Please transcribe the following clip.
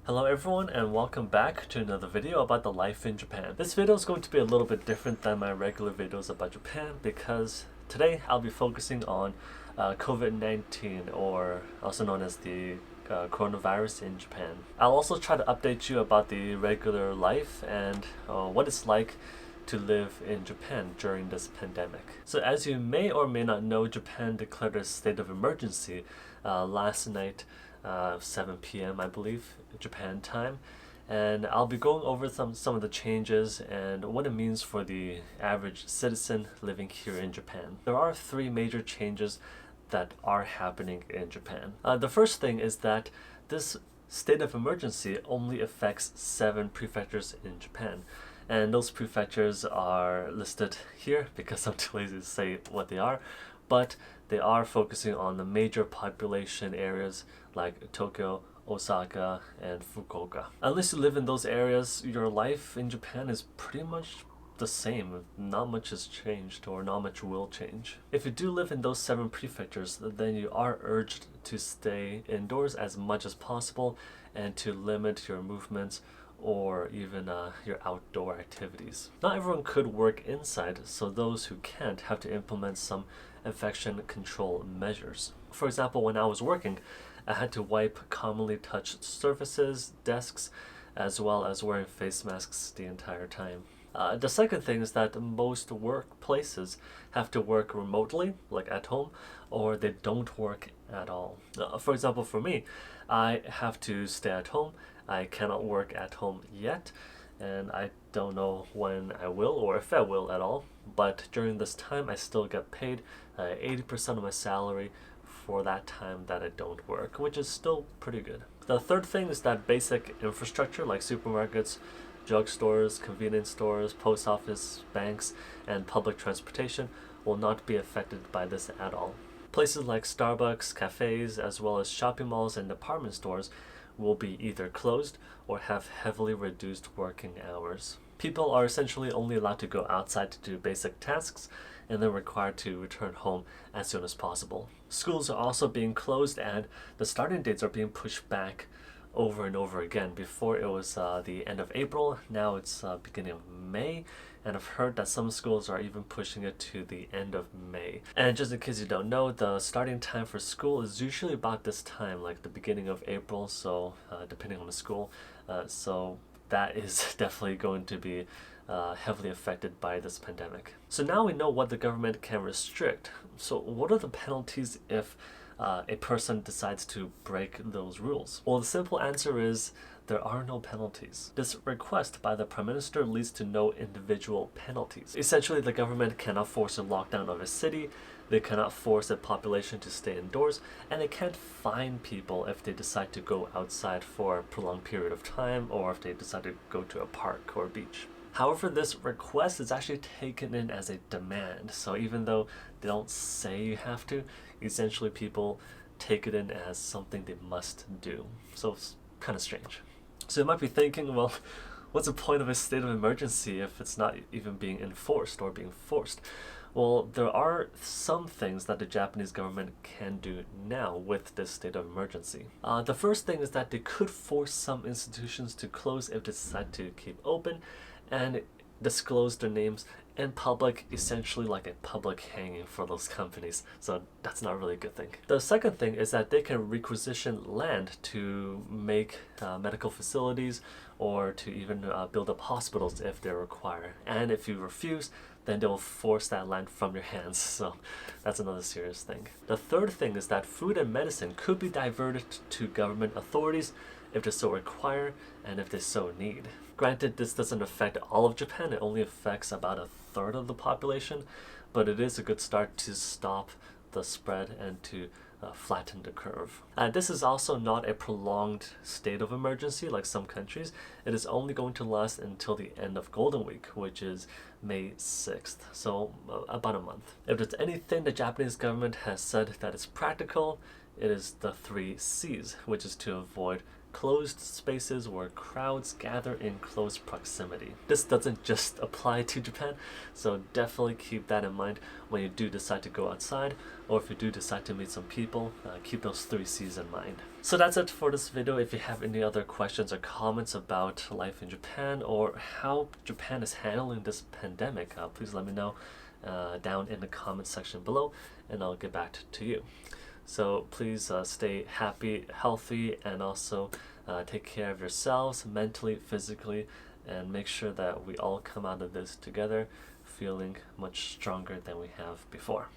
Hello everyone and welcome back to another video about the life in Japan. This video is going to be a little bit different than my regular videos about Japan because today I'll be focusing on COVID-19, or also known as the coronavirus in Japan. I'll also try to update you about the regular life and what it's like to live in Japan during this pandemic. So as you may or may not know, Japan declared a state of emergency last night, 7 p.m. I believe, Japan time, and I'll be going over some of the changes and what it means for the average citizen living here in Japan. There are three major changes that are happening in Japan. The first thing is that this state of emergency only affects 7 prefectures in Japan. And those prefectures are listed here because I'm too lazy to say what they are, but they are focusing on the major population areas like Tokyo, Osaka, and Fukuoka. Unless you live in those areas, your life in Japan is pretty much the same. Not much has changed, or not much will change. If you do live in those 7 prefectures, then you are urged to stay indoors as much as possible and to limit your movements or even your outdoor activities. Not everyone could work inside, so those who can't have to implement some infection control measures. For example, when I was working, I had to wipe commonly touched surfaces, desks, as well as wearing face masks the entire time. The second thing is that most workplaces have to work remotely, like at home, or they don't work at all. For example, for me, I have to stay at home. I cannot work at home yet, and I don't know when I will or if I will at all. But during this time, I still get paid 80% of my salary for that time that I don't work, which is still pretty good. The third thing is that basic infrastructure like supermarkets, drugstores, convenience stores, post office, banks, and public transportation will not be affected by this at all. Places like Starbucks, cafes, as well as shopping malls and department stores will be either closed or have heavily reduced working hours. People are essentially only allowed to go outside to do basic tasks and then required to return home as soon as possible. Schools are also being closed and the starting dates are being pushed back over and over again. Before it was the end of April, now it's beginning of May, and I've heard that some schools are even pushing it to the end of May. And just in case you don't know, the starting time for school is usually about this time, like the beginning of April, so depending on the school. So that is definitely going to be heavily affected by this pandemic. So now we know what the government can restrict. So what are the penalties if a person decides to break those rules? Well, the simple answer is there are no penalties. This request by the Prime Minister leads to no individual penalties. Essentially, the government cannot force a lockdown of a city, they cannot force a population to stay indoors, and they can't fine people if they decide to go outside for a prolonged period of time or if they decide to go to a park or beach. However, this request is actually taken in as a demand. So even though they don't say you have to, essentially people take it in as something they must do. So it's kind of strange. So you might be thinking, well, what's the point of a state of emergency if it's not even being enforced or being forced? Well, there are some things that the Japanese government can do now with this state of emergency. The first thing is that they could force some institutions to close if they decide to keep open, and disclose their names in public, essentially like a public hanging for those companies. So that's not really a good thing. The second thing is that they can requisition land to make medical facilities or to even build up hospitals if they require. And if you refuse, then they will force that land from your hands. So that's another serious thing. The third thing is that food and medicine could be diverted to government authorities if they so require and if they so need. Granted, this doesn't affect all of Japan, it only affects about a third of the population, but it is a good start to stop the spread and to flatten the curve. This is also not a prolonged state of emergency like some countries. It is only going to last until the end of Golden Week, which is May 6th, so about a month. If there's anything the Japanese government has said that is practical, it is the 3 C's, which is to avoid closed spaces where crowds gather in close proximity. This doesn't just apply to Japan, so definitely keep that in mind when you do decide to go outside, or if you do decide to meet some people, keep those 3 C's in mind. So that's it for this video. If you have any other questions or comments about life in Japan or how Japan is handling this pandemic, please let me know down in the comment section below, and I'll get back to you. So please stay happy, healthy, and also take care of yourselves mentally, physically, and make sure that we all come out of this together feeling much stronger than we have before.